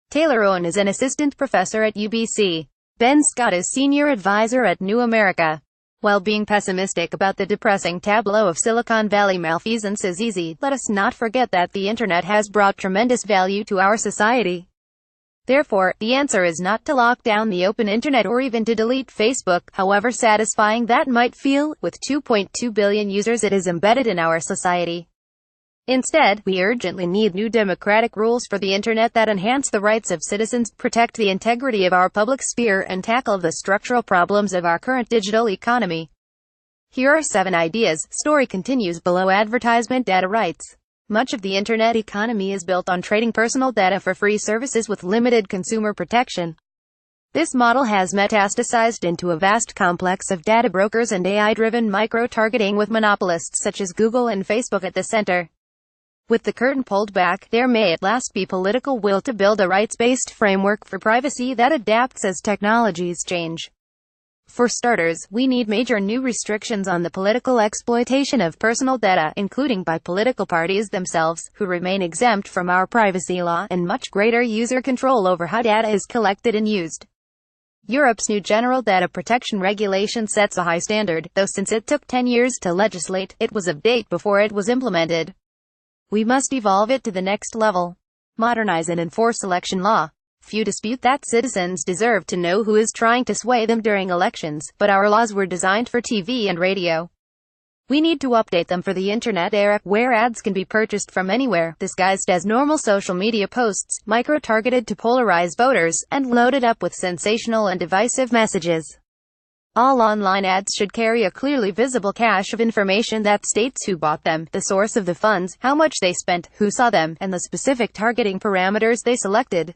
Taylor Owen is an assistant professor at UBC. Ben Scott is senior advisor at New America. While being pessimistic about the depressing tableau of Silicon Valley malfeasance is easy, let us not forget that the internet has brought tremendous value to our society. Therefore, the answer is not to lock down the open internet or even to delete Facebook, however satisfying that might feel. With 2.2 billion users, it is embedded in our society. Instead, we urgently need new democratic rules for the internet that enhance the rights of citizens, protect the integrity of our public sphere, and tackle the structural problems of our current digital economy. Here are 7 ideas. Story continues below. Advertisement data rights. Much of the internet economy is built on trading personal data for free services with limited consumer protection. This model has metastasized into a vast complex of data brokers and AI-driven micro-targeting with monopolists such as Google and Facebook at the center. With the curtain pulled back, there may at last be political will to build a rights-based framework for privacy that adapts as technologies change. For starters, we need major new restrictions on the political exploitation of personal data, including by political parties themselves, who remain exempt from our privacy law, and much greater user control over how data is collected and used. Europe's new General Data Protection Regulation sets a high standard, though since it took 10 years to legislate, it was of date before it was implemented. We must evolve it to the next level. Modernize and enforce election law. Few dispute that citizens deserve to know who is trying to sway them during elections, but our laws were designed for TV and radio. We need to update them for the internet era, where ads can be purchased from anywhere, disguised as normal social media posts, micro-targeted to polarize voters, and loaded up with sensational and divisive messages. All online ads should carry a clearly visible cache of information that states who bought them, the source of the funds, how much they spent, who saw them, and the specific targeting parameters they selected.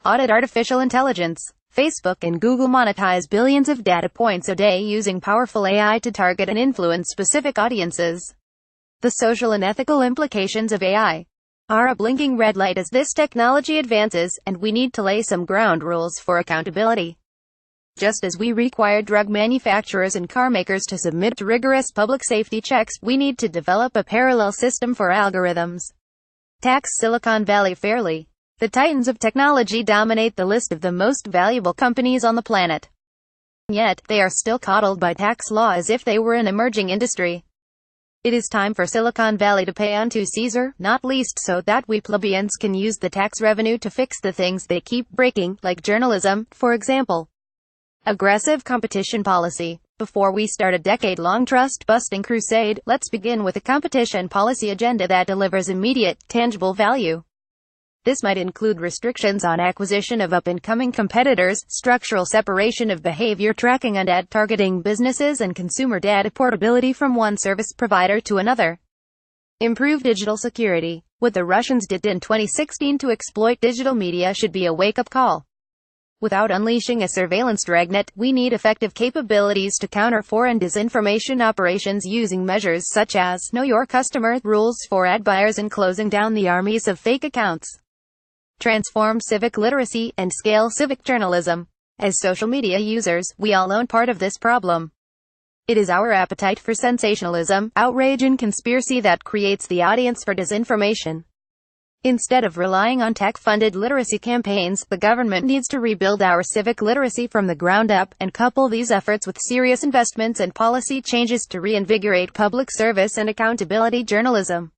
Audit artificial intelligence. Facebook and Google monetize billions of data points a day using powerful AI to target and influence specific audiences. The social and ethical implications of AI are a blinking red light as this technology advances, and we need to lay some ground rules for accountability. Just as we require drug manufacturers and car makers to submit to rigorous public safety checks, we need to develop a parallel system for algorithms. Tax Silicon Valley fairly. The titans of technology dominate the list of the most valuable companies on the planet. Yet, they are still coddled by tax law as if they were an emerging industry. It is time for Silicon Valley to pay unto Caesar, not least so that we plebeians can use the tax revenue to fix the things they keep breaking, like journalism, for example. Aggressive competition policy. Before we start a decade-long trust-busting crusade, let's begin with a competition policy agenda that delivers immediate, tangible value. This might include restrictions on acquisition of up-and-coming competitors, structural separation of behavior tracking and ad targeting businesses, and consumer data portability from one service provider to another. Improved digital security. What the Russians did in 2016 to exploit digital media should be a wake-up call. Without unleashing a surveillance dragnet, we need effective capabilities to counter foreign disinformation operations using measures such as Know Your Customer rules for ad buyers and closing down the armies of fake accounts. Transform civic literacy and scale civic journalism. As social media users, we all own part of this problem. It is our appetite for sensationalism, outrage, and conspiracy that creates the audience for disinformation. Instead of relying on tech-funded literacy campaigns, the government needs to rebuild our civic literacy from the ground up, and couple these efforts with serious investments and policy changes to reinvigorate public service and accountability journalism.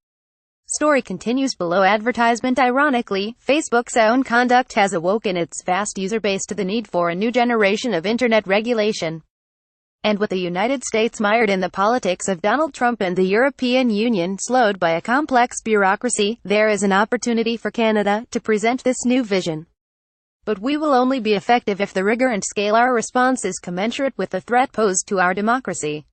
Story continues below. Advertisement. Ironically, Facebook's own conduct has awoken its vast user base to the need for a new generation of internet regulation. And with the United States mired in the politics of Donald Trump and the European Union slowed by a complex bureaucracy, there is an opportunity for Canada to present this new vision. But we will only be effective if the rigor and scale our response is commensurate with the threat posed to our democracy.